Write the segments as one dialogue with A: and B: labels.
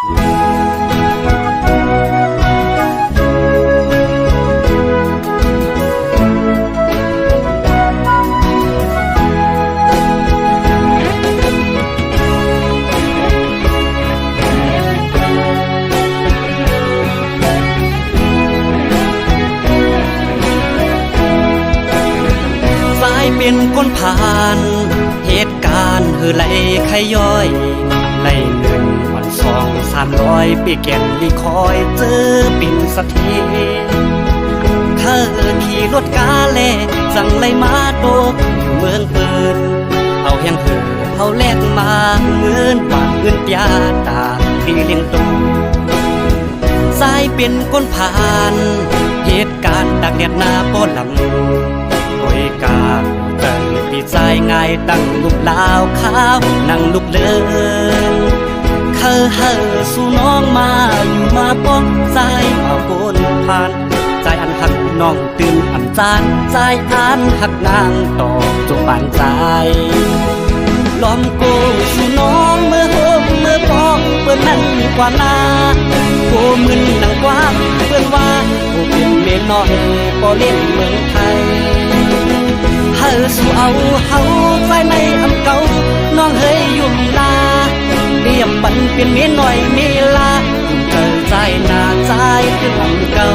A: เป็นคนผ่านเหตุการณ์ไหลขย้อยไหลหนึ่งวัน200-300ปีแก่นลีคอยเจอปิ่นสะเทีเธอขี่รถกาเล่สั่งไหลมาโตกอยู่เมืองเปิดเอาแห่งเธอเอาแลกมาเงินบาทเงินยาตาที่เลี้ยงตูสายเป็นคนผ่านเหตุการณ์ตักแดดหน้าป้อลำโอยกาตั้งปีใจง่ายตั้งลูกลาวขาวนั่งลูกเลินเฮอสู่น้องมาอยู่มาป้องใจเอาโกนผ่านใจอันหักน้องตื่นอันจานใจอันหักนางต่อจงปานใจล้อมโกสู่น้องเมื่อโฮมเมื่อปองเปื้อนนั่นกว่านาโกมึนนั่งกว้างเปื้อนว่าโกเป็นเมียน้อยพอเล่นเมืองไทยเฮอสู่เอาเฮาใจในอำเก่าน้องเฮยยุ่มลาเรียบปันเป็นเมียน้อยมีลายุ่มเจอใจหน้าใจคืออำเก่า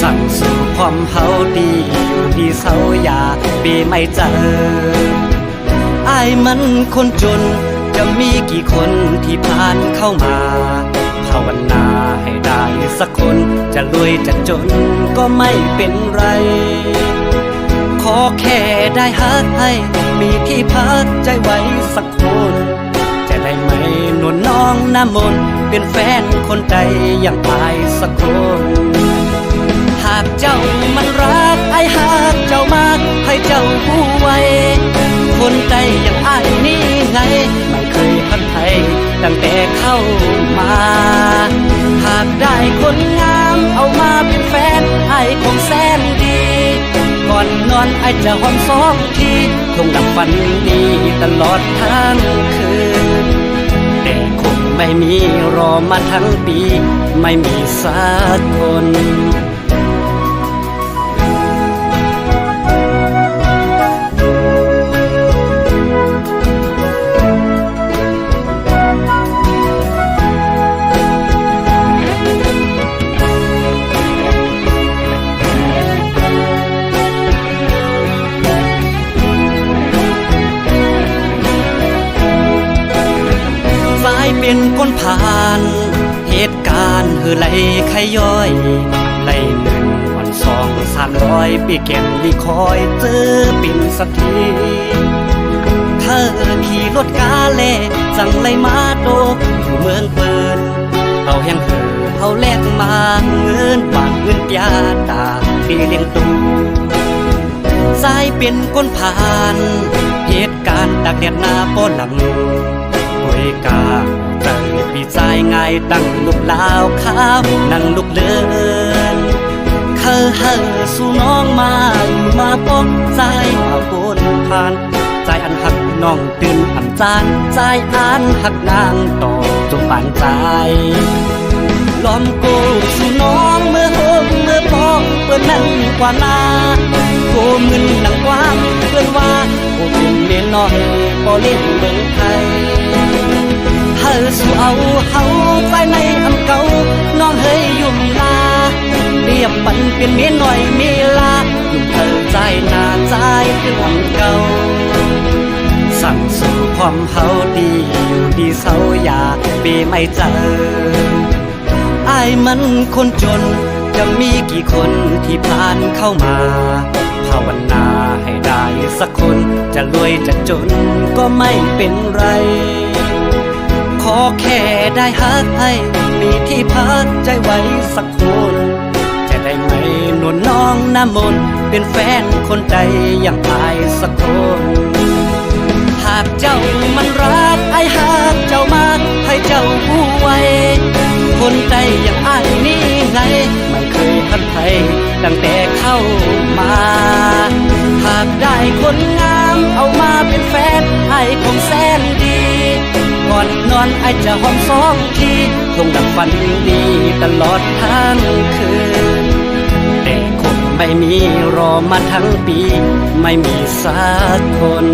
A: สั่งสู่ความเฮาดีอยู่ดีเศร้าอย่าปีไม่เจออ้ายมันคนจนจะมีกี่คนที่ผ่านเข้ามาภาวนาให้ได้สักคนจะรวยจะจนก็ไม่เป็นไรขอแค่ได้ฮักให้มีที่พักใจไว้สักคนจะได้ไหมนวลน้องน้ำมนต์เป็นแฟนคนใจอย่างอายสักคนหากเจ้ามันรักไอ้หากเจ้ามากให้เจ้าผู้ไว้คนใจอย่างอ้ายนี่ไงไม่เคยพันไทยตั้งแต่เข้ามาหากได้คนงามเอามาเป็นแฟนไอ้คงแสนดีก่อนนอนไอ้จะหอม2 ทีคงดับฝันดีตลอดทั้งคืนแต่คงไม่มีรอมาทั้งปีไม่มีสักคนเป็นคนผ่านเหตุการณ์ไหลขย้อยไหลหนึ่งวัน200-300ปีแก่นลีคอยเจอปิ่นสะเทีเธอขี่รถกาเล่สั่งไหลมาโตกอยู่เมืองเปิดเอาแห่งเธอเอาแลกมาเงินบาทเงินยาตาที่เลี้ยงตูสายเป็นคนผ่านเหตุการณ์ตักแดดหน้าป้อลำโอยกาตั้งปีใจง่ายตั้งลูกลาวขาวนั่งลูกเลินเฮอสู่น้องมาอยู่มาป้องใจเอาโกนผ่านใจอันหักน้องตื่นอันจานใจอันหักนางต่อจงปานใจล้อมโกสู่น้องเมื่อโฮมเมื่อปองเปื้อนนั่นกว่านาโกมึนนั่งกว้างเปื้อนว่าโกเป็นเมียน้อยพอเล่นเมืองไทยเฮอสู่เอาเฮาใจในอำเก่าน้องเฮยยุ่มลาเรียบปันเป็นเมียน้อยมีลายุ่มเธอใจหน้าใจคืออำเก่าสั่งสู่ความเฮาดีอยู่ดีเศร้าอย่าปีไม่เจออ้ายมันคนจนจะมีกี่คนที่ผ่านเข้ามาภาวนาให้ได้สักคนจะรวยจะจนก็ไม่เป็นไรขอแค่ได้ฮักให้มีที่พักใจไว้สักคนจะได้ไหมนวลน้องน้ำมนต์เป็นแฟนคนใจอย่างอายสักคนหากเจ้ามันรักไอ้หากเจ้ามากให้เจ้าผู้ไว้คนใจอย่างอ้ายนี่ไงไม่เคยพันไทยตั้งแต่เข้ามาหากได้คนงามเอามาเป็นแฟนไอ้คงแสนดีก่อนนอน อนไอจะหอมสองทีคงดังฝันดีตลอดทั้งคืนแต่คงไม่มีรอมาทั้งปีไม่มีสักคน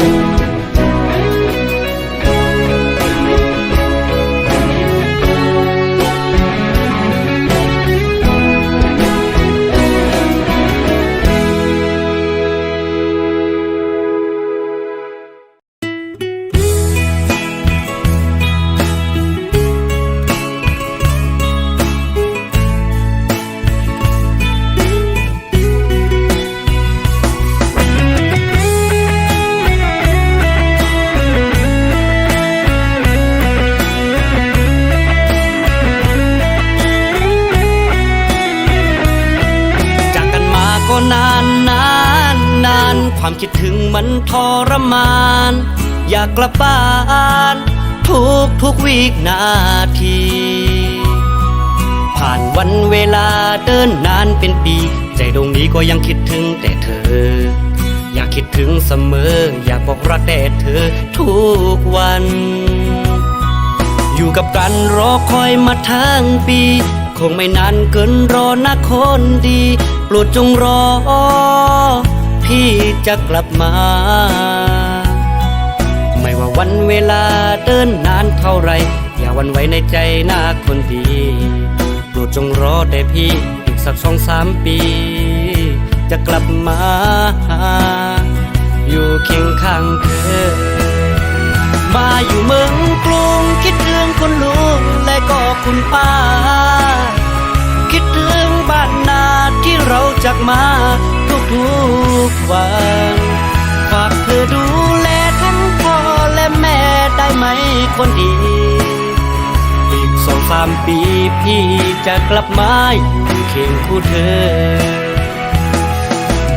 A: ความคิดถึงมันทรมานอยากกลับบ้านทุกวินาทีผ่านวันเวลาเดินนานเป็นปีใจดวงนี้ก็ยังคิดถึงแต่เธออยากคิดถึงเสมออยากบอกรักแต่เธอทุกวันอยู่กับกันรอคอยมาทั้งปีคงไม่นานเกินรอนะคนดีโปรดจงรอพี่จะกลับมาไม่ว่าวันเวลาเดินนานเท่าไรอย่าหวั่นไหวในใจนะคนดีโปรดจงรอแต่พี่อีกสัก2-3 ปีจะกลับมาอยู่เคียงข้างเธอมาอยู่เมืองกรุงคิดถึงคุณลุงและก็คุณป้าคิดถึงบ้านนาที่เราจากมาทุกวันฝากเธอดูแลทั้งพ่อและแม่ได้ไหมคนดีอีก2-3 ปีพี่จะกลับมาอยู่เคียงคู่เธอ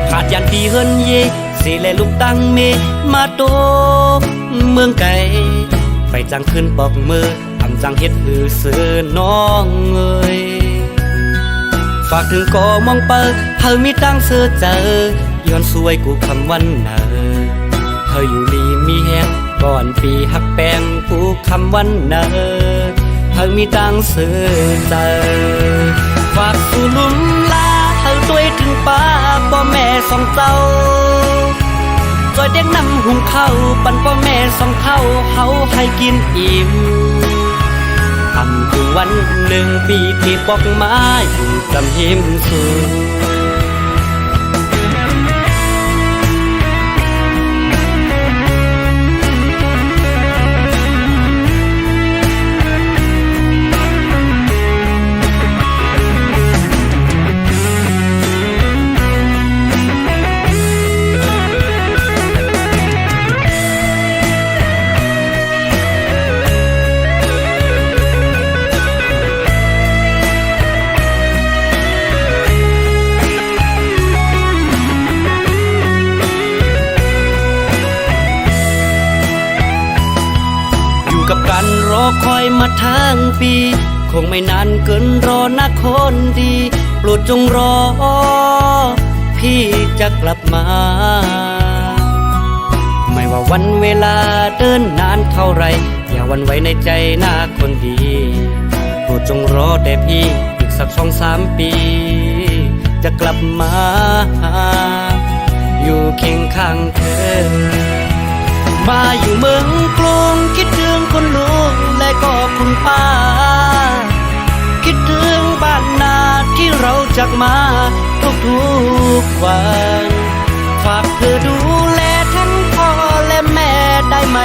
A: ขาดยันปีเฮินเย่สิแลลูกตั้งเมมาโตเมืองไกลไปจังขึ้นปอกมือทำจังเฮ็ดหือเสือน้องเอ้ยฝากถึงก็มองเปิดเธอมีตั้งเสือเจอย้อนสวยกูคำวันเนอเธออยู่ลีมีแหงก่อนปีหักแปงกูคำวันเนอเธอมีตั้งเสือเจอฝากสู่ลุมลาเธอตัวถึงป้าพ่อแม่สองเจ้าจอยเด็กนำหุงข้าวปั่นพ่อแม่สองเท่าเฮาให้กินอิ่มทำถึงวัน1 ปีที่ปอกมาอยู่จำหิมสูกับการรอคอยมาทั้งปีคงไม่นานเกินรอนะคนดีโปรดจงรอพี่จะกลับมาไม่ว่าวันเวลาเดินนานเท่าไรอย่าหวั่นไหวในใจนะคนดีโปรดจงรอแต่พี่อีกสัก2-3 ปีจะกลับมาอยู่เคียงข้างเธอมาอยู่เมืองกรุงคิดถึงคุณลุงและก็คุณป้าคิดถึงบ้านนาที่เราจากมาทุกวันฝากเธอดูแลทั้งพ่อและแม่ได้ไหม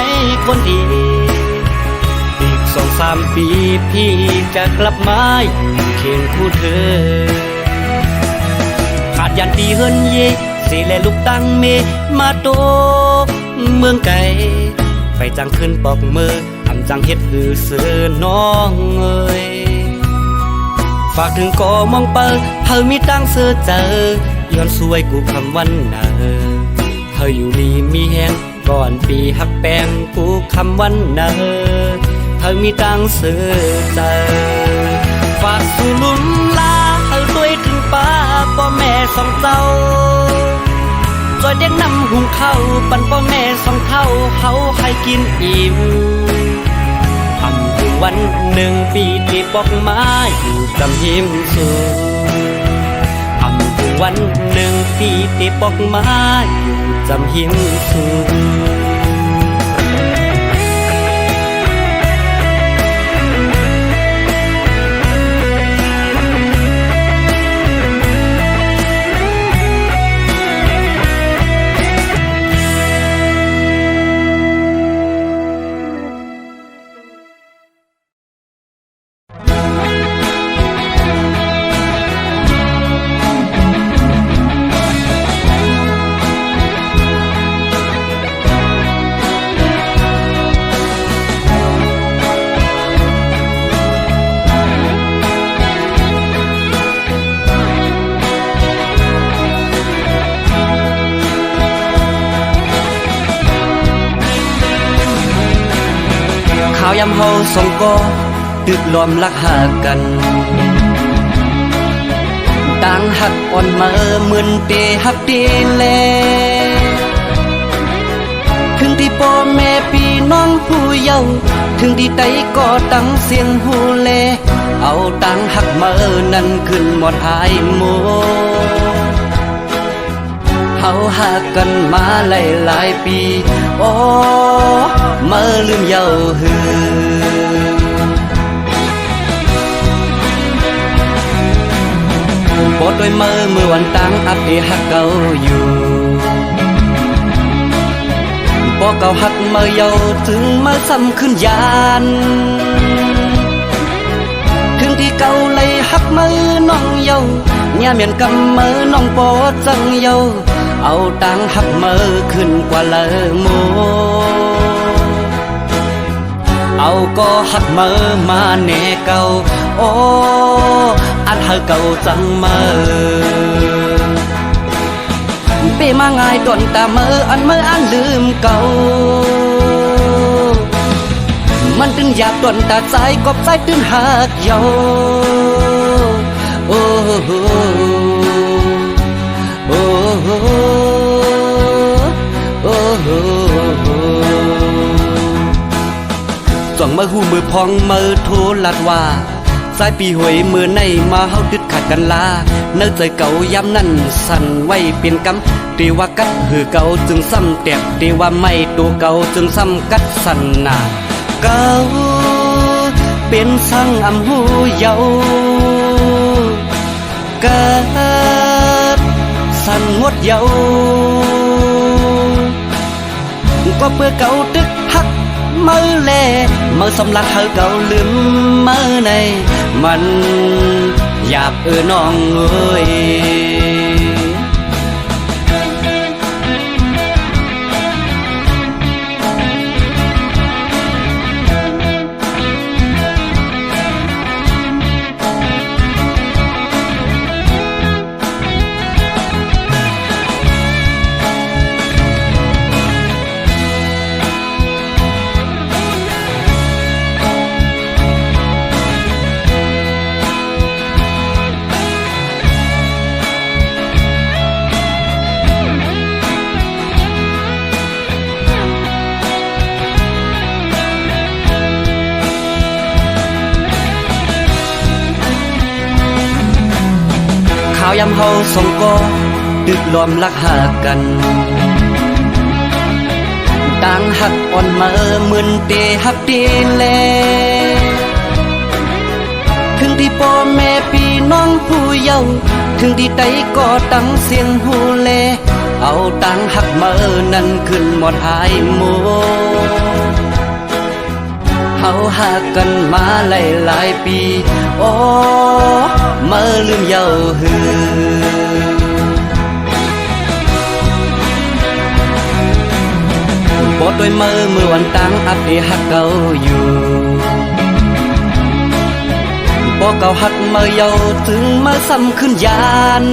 A: คนดีอีก2-3 ปีพี่จะกลับมาอยู่เคียงคู่เธอขาดยันปีเฮินเย่สิแลลูกตั้งเมมาโตเมืองไกลไปจังขึ้นปอกมือทำจังเฮ็ดหือเสือน้องเอ้ยฝากถึงก็มองเปิดเธอมีตั้งเสือเจอย้อนสวยกูคำวันเนอเธออยู่ลีมีแหงก่อนปีหักแปงกูคำวันเนอเธอมีตั้งเสือเจอฝากสู่ลุมลาเธอด้วยถึงป้าพ่อแม่สองเจ้าจอยเด็กนำหุงข้าวปั่นพ่อแม่สองเท่าเฮาให้กินอิ่มทำถึง วันหนึ่งปีที่ปอกมาอยู่จำหิมสูอำถึงวันหนึ่งปีที่ปอกมาอยู่จำหิมสูข่าวยำเฮาส่งก็ตึกรวมรักหากันต่างหักอ่อนมาเหมือนเตหักเตแลถึงที่พ่อแม่พี่น้องผู้เยาว์ถึงที่ใดก็ตั้งเสียงฮูแลเอาต่างหักมานั้นขึ้นหมดหายหมดเฮาหากันมาหลายปีโอ้มาลืมเยาหือปดด้วยมือวันตั้งอัปเดตหักเก่าอยู่พอเก่าหักมาเยาถึงมาซ้ำขึ้นยานถึงที่เก่าเลยหักมือน้องเยาเนี่ยเมียนกำมือน้องปอดจังเยาเอาตังหักมือขึ้นกว่าเลอโมเอาก็หักมือมาแน่เก่าโอ้อันหักเก่าจังมือเปมาง่ายต้นตามืออันลืมเก่ามันตึงอยากต้นตาใจกบใจตึงหักเยาโอ้โหโอ้โหโอ้โหจ่องมือหูมือพองมือโทรลัดว่าสายปีหวยมือในมาเฮาดึดขัดกันลาเนื้อใจเก่าย้ำนั่นสั่นไว้เป็นกำตีว่ากัดหือเก่าจึงซ้ำแตกตีว่าไม่ตัวเก่าจึงซ้ำกัดสั่นนาเก่าเป็นสั่งอำหูเยาเกิดสั่นหมดเยาก็เพื่อเก่าตึกหักมือแลมือสำลักเฮาเก่าลืมมือในมันหยาบน้องเอ้ยข่าวยำเฮาส่งก็ตึกรวมรักหากันต่างหักอ่อนมาเหมือนเตหักเตแลถึงที่พ่อแม่พี่น้องผู้เยาว์ถึงที่ใดก็ตั้งเสียงฮูแลเอาต่างหักมานั้นขึ้นหมดหายหมดเฮาหากันมาหลายปีโอ้มาลืมเยาหือปดด้วยมือวันตั้งอัปเดตหักเก่าอยู่พอเก่าหักมาเยาถึงมาซ้ำขึ้นยาน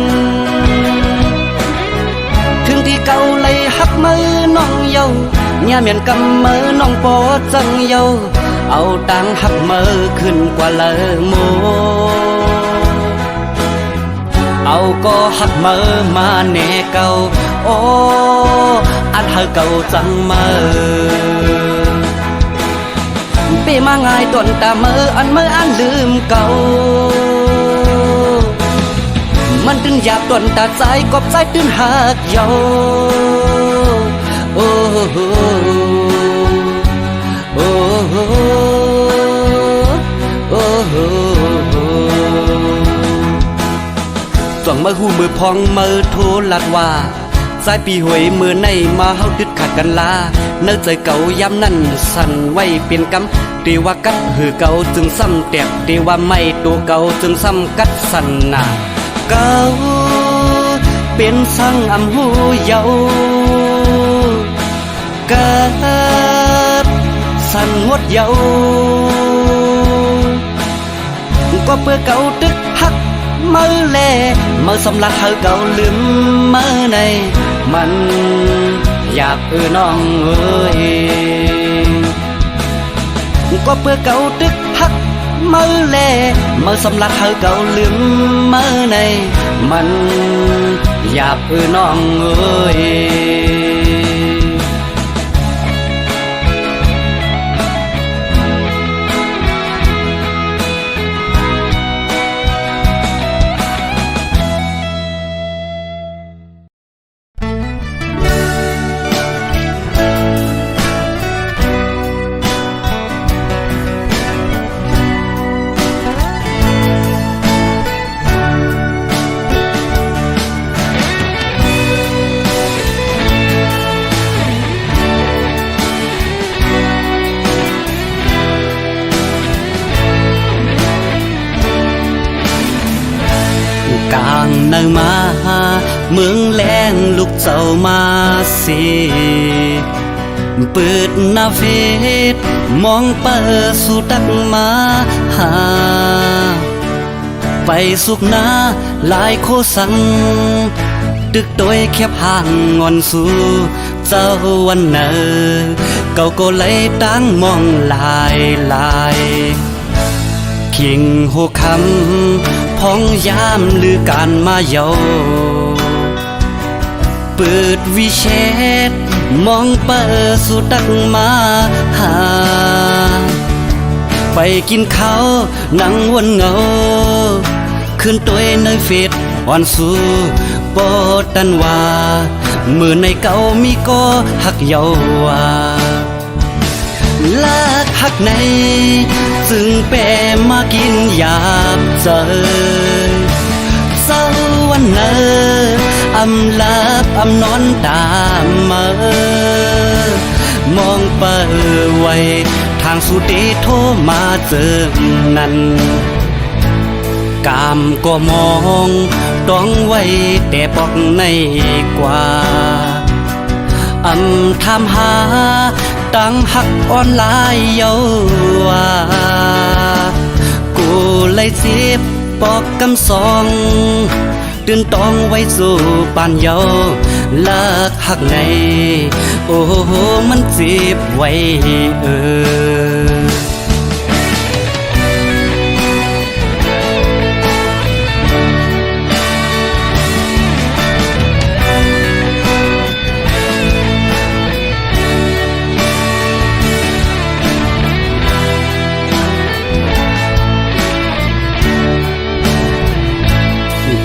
A: ถึงที่เก่าเลยหักมือน้องเยาเนี่ยเมียนกำมือน้องปอดจังเยาเอาตังหักมือขึ้นกว่าเลอโมเอาก็หักมือมาแน่เก่าโอ้อันหักเก่าจังมือ เป้มาง่ายต้นตาเมื่ออันลืมเก่ามันตื่นหยาบต้นตาใจกบใจตื่นหักเยาโอ้โหโอ้โหโอ้โหส่วงมือหูมือพองมือโทรลัดว่าสายปีหวยมือในมาเฮาดึดขัดกันลาเนื้อใจเก่ายามนั้นสั่นไว้เป็นกำตีว่ากัดหือเก่าจึงซ้ำแตกตีว่าไม่ตัวเก่าจึงซ้ำกัดสั่นหนาเก่าเป็นสั่งอำหูเยากัดสั่นหมดเยาก็เพื่อเก่าตึกหักมือแลมือสำลักเฮาเก่าลืมมือในมันอยากน้องเอ้ยก็เพื่อเก่าตึกหักมือแลมือสำลักเฮาเก่าลืมมือในมันอยากน้องเอ้ยกลางนางมาเมืองแลงลูกเจ้ามาสิเปิดหน้าเฟซมองเปิดสู่ตักมาหาไปสุกหน้าหลายโคสังตึกโดยแคบห่างงอนสู่เจ้าวันเนอเก่าก็เลยตั้งมองลายคิงโหคำพองยามลือการมาเยาเปิดวิเชษมองเปิดสู่ตักมาหาไปกินข้าวนั่งวนเงาขึ้นตัวในเฟซอ่อนสู่บอดันว่ามือในเก่ามีก็หักเยาว่าลักหักในจึงแปรมากินหยาบเจอเศร้าวันเนออำลับอำนอนตามเมื่อมองเปิดไว้ทางสุดที่โทรมาเจอนั้นกามก็มองต้องไว้แต่บอกในกว่าทำหาตั้งหักออนไลน์เยาว่ากูเลยสิบปอกกำสองตื่นต้องไว้สู่ปานเยาเลิกหักไงโอ้โหมันจีบไว้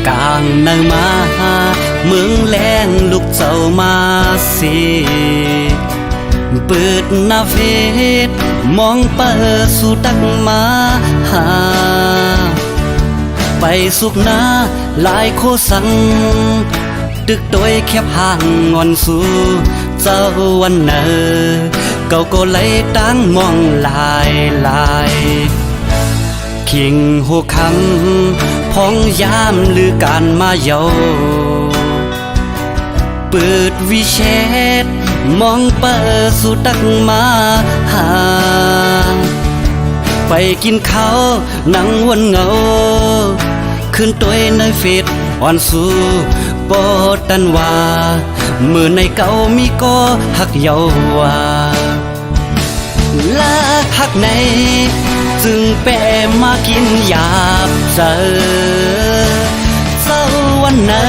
A: กลางนางมาเมืองแลงลูกเจ้ามาสิเปิดหน้าเฟซมองเปิดสู่ตักมาหาไปสุกหน้าหลายโคสังตึกโดยแคบห่างงอนสู่เจ้าวันเนอเก่าก็เลยตั้งมองลายคิงโหคำพองยามลือการมาเยาเปิดวิเชษมองเปิดสู่ตักมาหาไปกินข้าวนั่งวนเงาขึ้นตัวในเฟซอ่อนสู่บอดันว่ามือในเก่ามีก็หักเยาว่าลักหักในจึงแปรมากินหยาบเจอเศร้าวันเนอ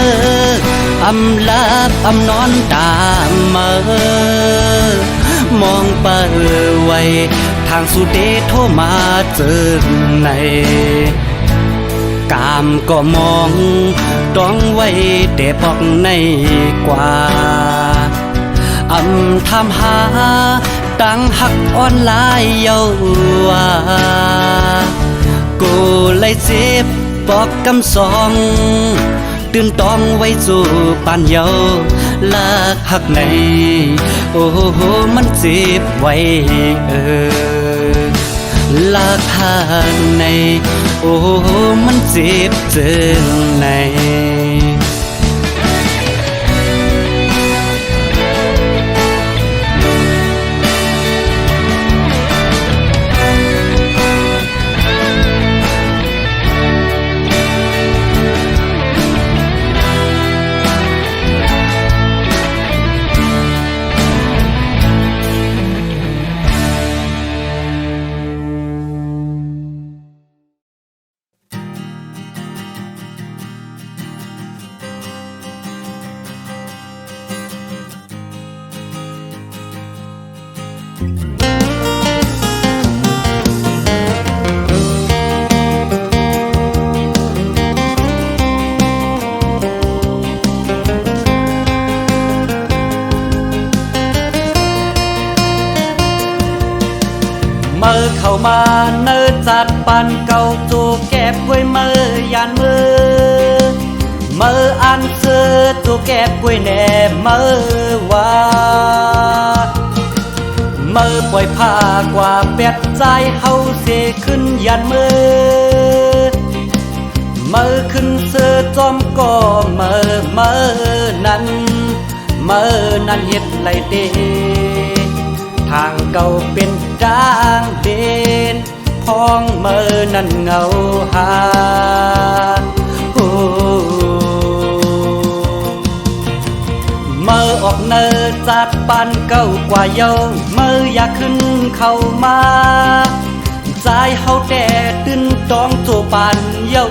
A: อำลับอำนอนตามเมื่อมองเปิดไว้ท ทางสุดเดโทรมาเจอในกามก็มองต้องไว้แต่บอกในกว่าทำหาตั้งหักออนไลน์เยาว่ากูเลยเจ็บบอกกำสองตื่นต้องไว้สู่ปานเยาลากหักในโอ้โหมันเจ็บไว้ลากหักในโอ้โหมันเจ็บเจิงในเมื่อเข้ามาเนินจัดปันเก่าจูแก็บกล้วยเมื่อยานมือเมื่ออันเสือจูแก็บกล้วยแหน่เมื่อว่าเมื่อปล่อยผ้ากว่าเป็ดใจเฮาเสขึ้นยันมือเมื่อขึ้นเสือจอมก็เมื่อนั้นเฮ็ดไรเดทางเก่าเป็นจางเด่นพองเมื่อนั้นเงาหาเมื่อออกเนินจัดปันเก่ากว่าเยาเมื่ออยากขึ้นเข้ามาใจเฮาแต่ตื่นต้องโจปันเยา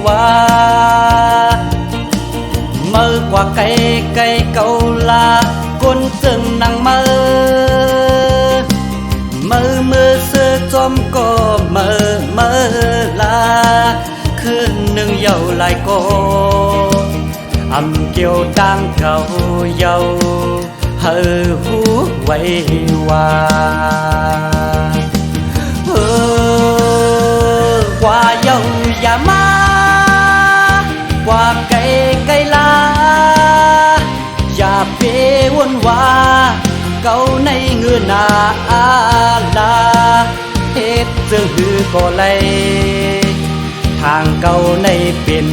A: ว่าเมื่อกว่าไก่เก่าลาก้นจึงนั่งเมื่อเสือจอมก็เมื่อลาคืนหนึ่งเยาหลายก็เกี่ยวดังเก่าเยาเฮอหูไว้ว่ากว่าเยาอย่ามากว่าไก่ลาอย่าเปวนว่าเก่าในเงือนาอาลาเฮ็ดเจืองหือก็เลยทางเก่าในเป็น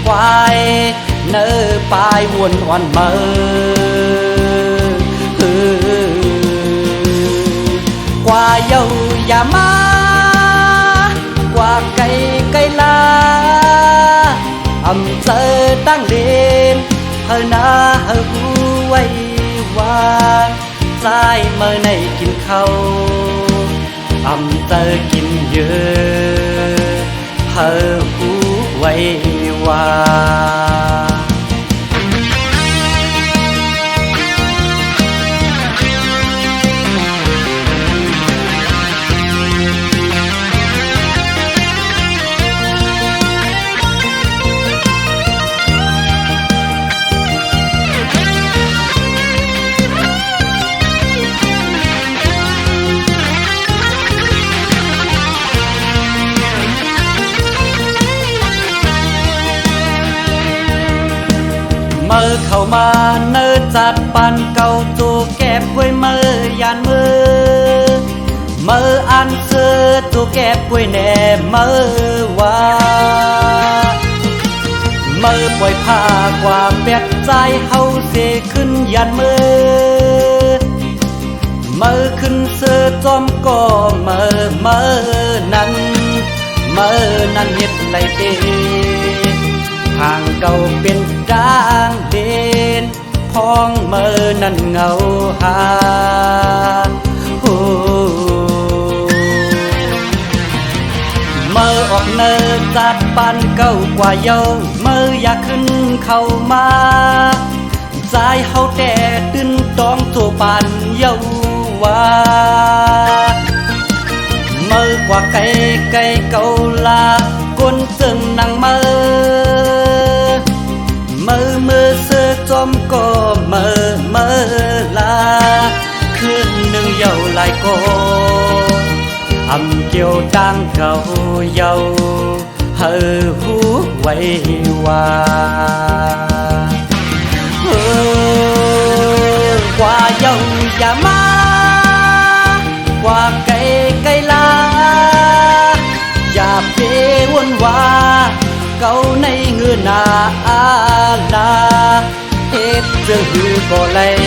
A: ควายเนื้อปลายวนอ่อนเมื่อกว่าเยาอย่ามากว่าไก่ลาเจอตั้งเด่นเฮอหน้าเฮอหูไว้ว่าใจเมื่อในกินข้าวเจอกินเยอะเฮอหูไว้ว่าเมื่อเข้ามาเนินจัดปันเก่าจูแก็บกล้วยเมื่อยานมือเมื่ออันเสือจูแก็บกล้วยแหน่เมื่อว่าเมื่อปล่อยผ้ากว่าเป็ดใจเฮาเสขึ้นยันมือเมื่อขึ้นเสือจอมก็เมื่อนั้นเฮ็ดไรเดทางเก่าเป็นจางเด่นพองเมื่อนั้นเงาหาเมื่อออกเนินจัดปันเก่ากว่าเยาเมื่ออยากขึ้นเข้ามาใจเฮาแต่ตื่นต้องโจปันเยาว่า กว่าไก่ไก่เกาลาก้นจึงนางเมื่อเสือจอมก็เมื่อลาคืนหนึ่งเยาหลายก็อำเกี่ยวดังเก่าเยาเฮอหูไว้ว่าว่าเยาอย่ามากว่าไก่ไก่ลาอย่าเปวนว่าเก่าในเงือนาอาลาเฮ็ดเจือหือก็เลย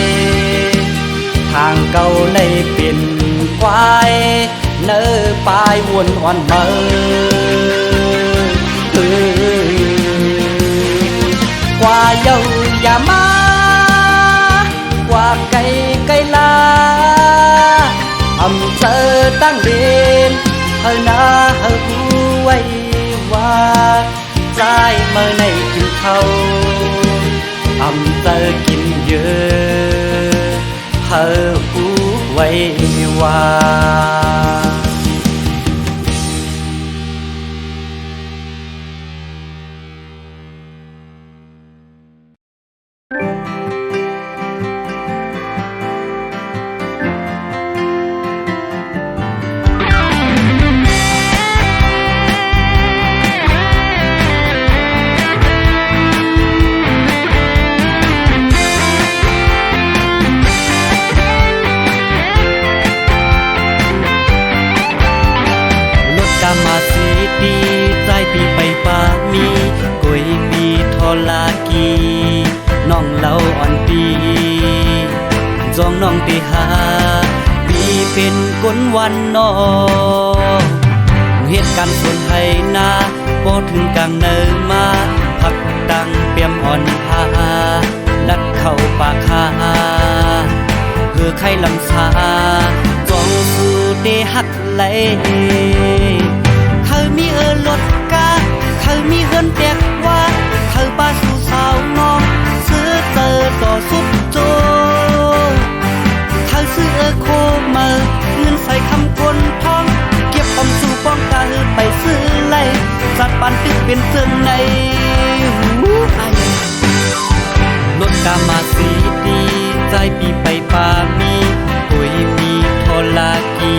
A: ทางเก่าในเป็นควายเนื้อปลายวนอ่อนเมอกว่าเยาอย่ามากว่าไก่ไก่ลาอำเจอตั้งเด่นเฮอนาเฮอหูไว้ว่าใจเมื่อในกินเขาอำเจอกินเยอะเฮอหูไว้ว่ามาสีดีใจปีไปป่ามีกุยปีทอลากีน้องเล่าอ่อนปีจองน้องตีหาปีเป็นก้นวันนอเหตุการณ์ส่วนให้นาบ่ถึงกลางเนินมาพักดังเปียมอ่อนพาลัดเข้าปากคาเพื่อใครลำสาจองสู่เดหักไหลเขามีรถกาเขามีเฮือนแตกว่าเขาป้าสู่สาวน้องซื้อเจอต่อสุดโจเขาซื้อโคมาเงินใส่คำคนท้องเก็บอมสู่ป้องตาไปซื้อไล่จัดปันตึกเป็นเสื่องในรถกามาสีดีใจปีไปป่ามีปุยมีทอลากี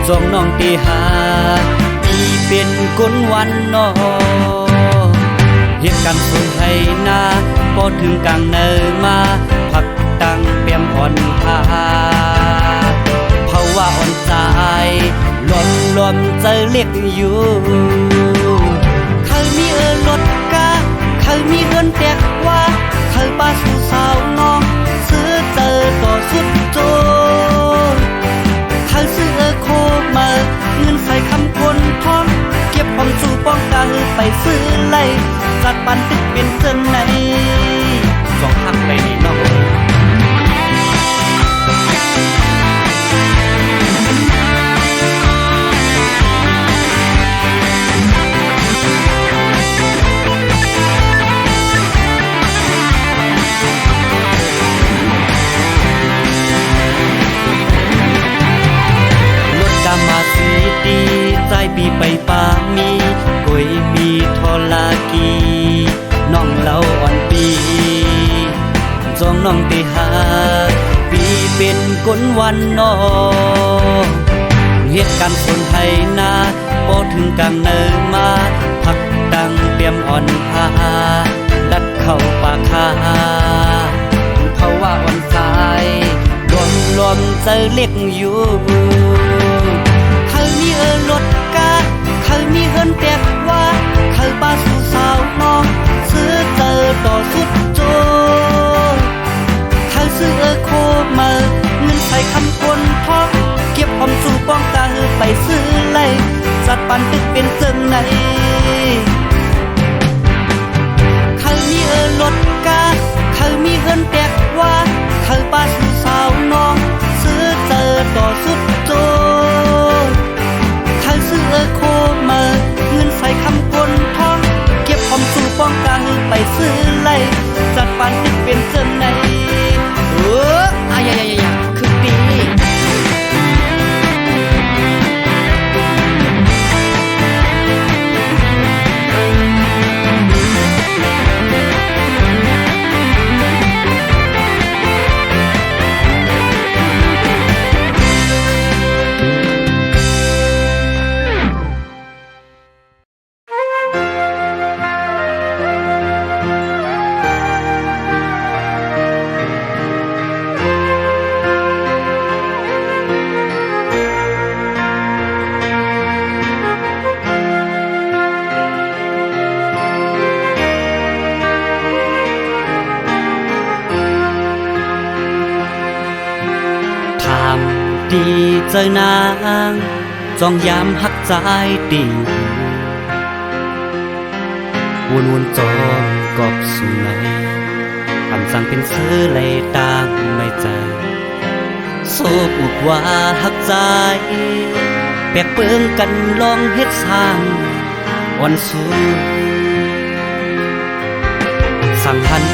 A: จองน้องตีหาปีเป็นก้นวันนอเหตุการณ์ส่วนให้นาพอถึงกลางเนินมาพักตังเปียมอ่อนพาเพราะว่าอ่อนใจลมใจเล็กอยู่เขามีรถกาเขามีเฮือนแตกว่าเขาป้าสู่สาวน้องซื้อเจอต่อสุดโจเขาซื้อโคมาเงินใส่คำคนท้องเก็บความสู่ป้องกันไปซื้อไล่จัดปันตึกเป็นเสื่องในสองหักไปนี่น้องมาสีดีใจปีไปป่ามีกุยมีทอลากีน้องเล่าอ่อนปีจองน้องตีหาปีเป็นก้นวันนอเหตุการณ์ส่วนให้นาพอถึงกลางเนินมาพักดังเปียมอ่อนพาลัดเข้าปากคาเพราะว่าอ่อนสายรวมใจเล็กอยู่เขามีรถกาเขามีเฮือนแตกว่าเขาป้าสู่สาวน้องซื้อเจอต่อสุดโจเขาซื้อโคมาเงินใส่คำคนท้องเก็บความสู่ป้องตาไปซื้อไล่จัดปันตึกเป็นเสื่องในเขามีรถกาเขามีเฮือนแตกว่าเขาป้าสู่สาวน้องซื้อเจอต่อสุดโจเขาซื้อโคมาเงินใส่คำคนท้องเก็บความสู่ป้องกันไปซื้อไล่จัดปันตึกเป็นเสื่องในคือดี เจอนางจ้องยามหักใจติ่งวนจอมกอบสู่ในคำสั่งเป็นซื้อเลยต่างไม่ใจโซบุกว่าหักใจแปกเปิงกันลองเฮ็ดสร้างอ่อนสู้สั่งหัน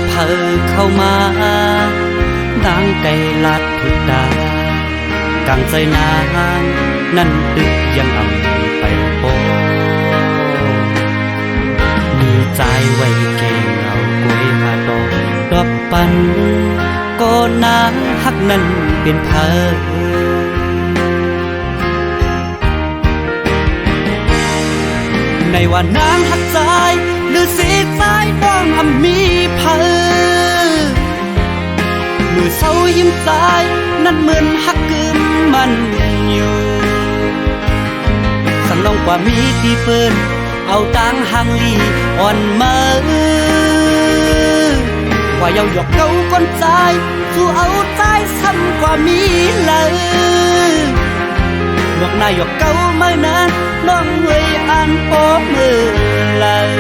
A: เพอเข้ามานางไก่ลัดทุกดากางใจนางนั่นดึกยังอ่ำไปโปมีใจไว้เก่งเอากวยหาดอกปันก็นางหักนั่นเป็นเพอในว่านางหักใจหรือสีใจน้องอ่ำมีเพอมือเศร้ายิ้มใจนั่นเหมือนหักกึมมันอยู่สังน้องกว่ามีที่เปิ้นเอาตังหางลีอ่อนมาว่าเยาหยอกเก้าก้นใจสู้เอาใจซ้ำกว่ามีเลยนกนายหยอกเก้าไม่นานน้องเวยอ่านพบมือเลย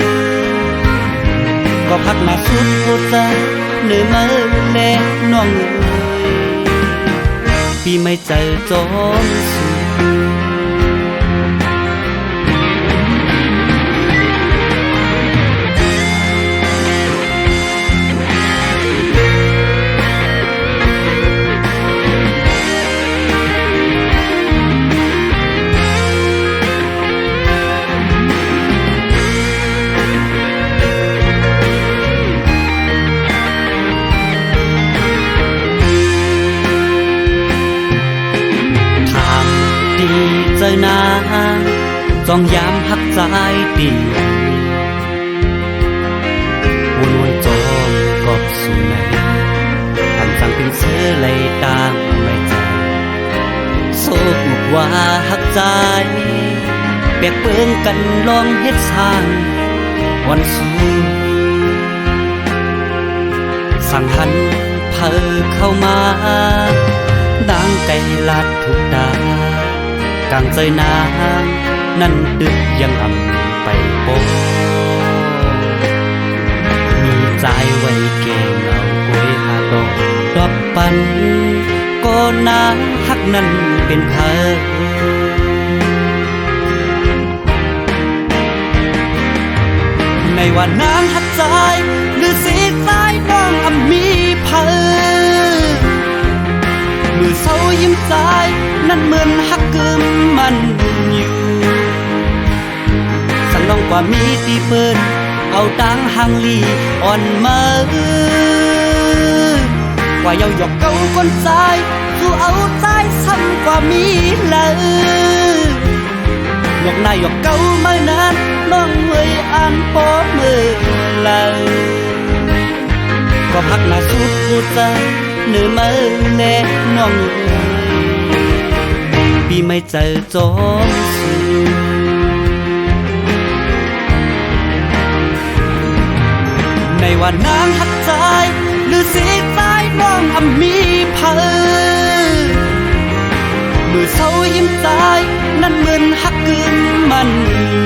A: ก็พักมาสุดหัวใจเหนื่อยมาแลน้องปีไม่เจอจอมสูเจอนางจ้องยามหักใจตีวนจอมกอบสู่ในคำสั่งเป็นเสือเลยต่างไม่ใจโซกุกว่าหักใจแปกเปิงกันลองเฮ็ดสร้างวันสู้สั่งหันเพอเข้ามานางไก่ลัดทุกดากางใจนางนั่นดึกยังอ่ำไปโปมีใจไว้เก่งเอากวยหาดอกปันก็นางหักนั่นเป็นเพอในว่านางหักใจหรือสีใจน้องอ่ำมีเพอมือเศร้ายิ้มใจนั่นเหมือนหักกึมมันอยู่สังน้องกว่ามีที่เปิ้นเอาตังหางลีอ่อนมาว่าเยาหยอกเก้าก้นใจสู้เอาใจซ้ำกว่ามีเลยหยอกนายหยอกเก้าไม่นานน้องเวยอ่านพบมือเลยก็พักหน้าสุดหัวใจเหนื่อยมาแลน้องปีไม่เจอจอมสูในว่านางหักใจหรือสีใจน้องอ่ำมีเพอมือเศร้ายิ้มใจนั่นเหมือนหักกึมมัน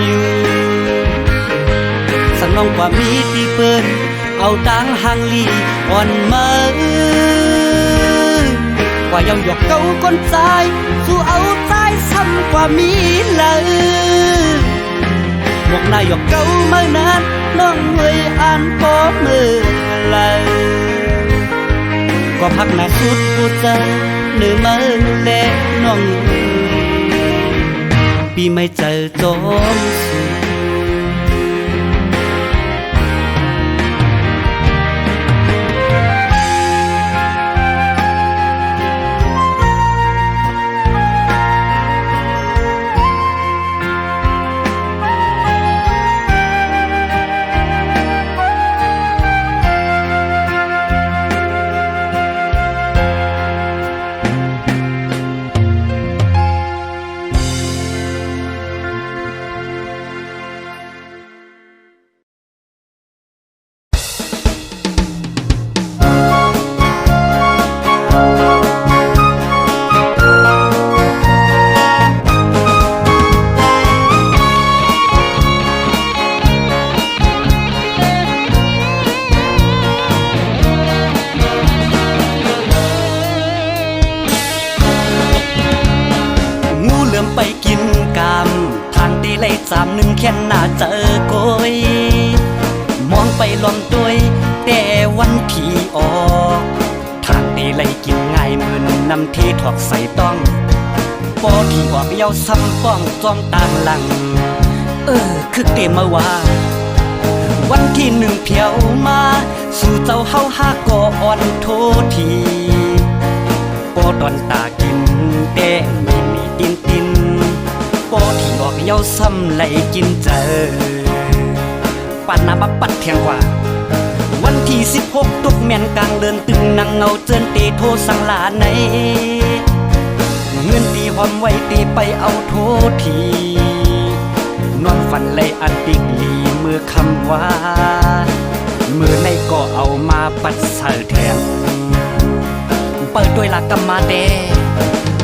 A: อยู่สังน้องกว่ามีที่เปิ้นเอาตังหางลีอ่อนมาว่าเยาหยอกเก้าก้นใจสู้เอาใจซ้ำกว่ามีเลยหมวกนายหยอกเก้าไม่นานน้องเวยอ่านพบมือเลยก็พักหน้าสุดหัวใจเหนื่อยมาแลน้องปีไม่เจอจอมสู เลยจามหนึ่งแค่หน้าเจอโกยมองไปลมตัวยแต่วันที่ออกทางตีเลยกินง่ายเหมือนน้ำที่ถอกใส่ต้องปอที่ออกเยาซ้ำป้องจ้องต่างหลังคือเตมาว่าวันที่หนึ่งเพียวมาสู่เจ้าเฮาหาก่ออ่อนโททีปอตอนตากินแต่มีตินปอที่ออกเยาซ้ำไหลกินเจอปันนาบับปัดเทียงกว่าวันที่16ตกแม่นกลางเดินตึงนางเงาเจินเตโทสังลาในเงินตีหอมไว้ตีไปเอาโททีนอนฝันเลยอันติกลีเมื่อคำว่าเมื่อในก็เอามาปัดเสือแทนเปิดด้วยหลักกรรมาเด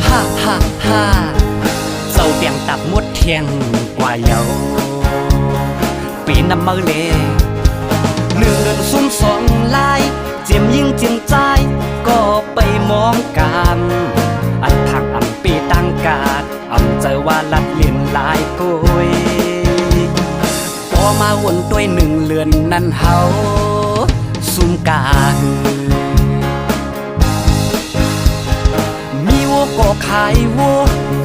A: ฮ่าฮ่าฮ่าเจ้าเตียงตับมดเทียงกว่าเยาปีน้ำมือเลหนึ่งเดือนซุ่มสองลายเจียมยิ่งเจียมใจก็ไปมองกันอันทางอำปีตั้งกาดอำเจอว่าลัดเลียนลายกุยพอมาวนด้วยหนึ่งเลือนนั้นเฮาซุ่มกามีวัวก็ขายวัว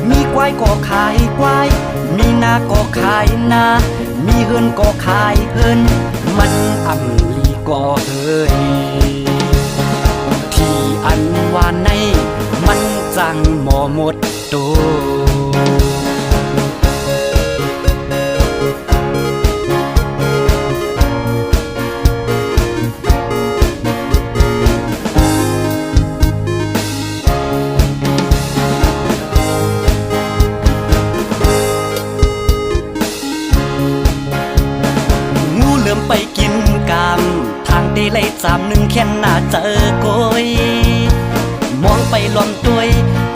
A: มีควายก็ขายควายมีนาก็ขายนามีเฮือนก็ขายเฮือนมันอำลีก็เฮยที่อันว่าในมันจังหมอหมดโตไปกินกามทางตีเลยจามหนึ่งแค่หน้าเจอโกยมองไปลมตัวย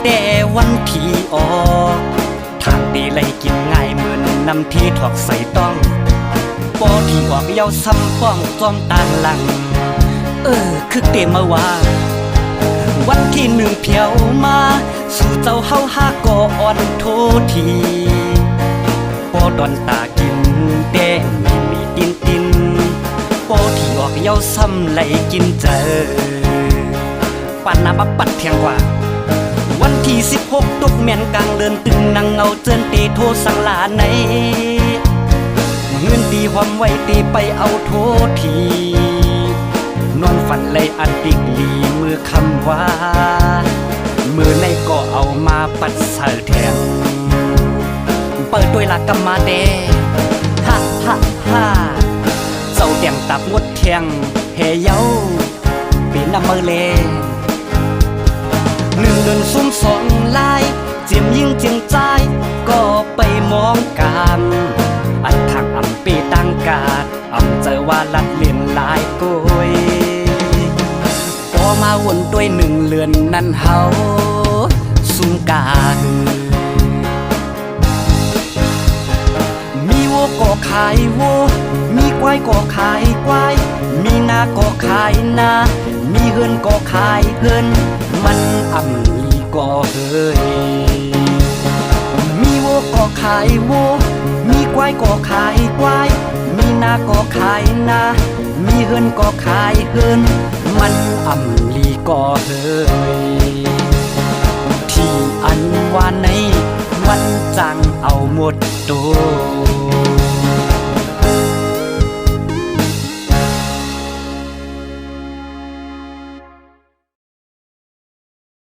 A: แต่วันที่ออกทางตีเลยกินง่ายเหมือนน้ำที่ถอกใส่ต้องปอที่ออกเยาซ้ำป้องจ้อมต่างหลังคือเตมาว่าวันที่หนึ่งเพียวมาสู่เจ้าเฮาหาก่ออ่อนโททีปอดอนตากินแต่มีตินปอที่ออกเยาซ้ำไหลกินเจอปันนาบับปัดเทียงกว่าวันที่16ตกแม่นกลางเดินตึงนางเงาเจินเตโทสังลาในเงินตีหอมไว้ตีไปเอาโททีนอนฝันเลยอันติกลีเมื่อคำว่าเมื่อในก็เอามาปัดเสือแทนเปิดด้วยหลักกรรมาเดฮ่าฮ่าฮ่าเจ้าเตียงตับงดเทียงเฮเยาปีน้ำมือเลหนึ่งเดือนซุ่มสองลายเจียมยิ่งเจียงใจก็ไปมองกันอันทางอำปีตั้งกาดอำเจอว่าลัดเลียนลายกุยพอมาวนด้วยหนึ่งเลือนนั้นเฮาซุ่มกามีวัวก็ขายวัวมีควายก็ขายควายมีนาก็ขายนามีเฮือนก็ขายเฮือนมันอำลีก็เฮยมีวัวก็ขายวัวมีควายก็ขายควายมีนาก็ขายนามีเฮือนก็ขายเฮือนมันอำลีก็เฮยที่อันว่าในวันจังเอาหมดตัว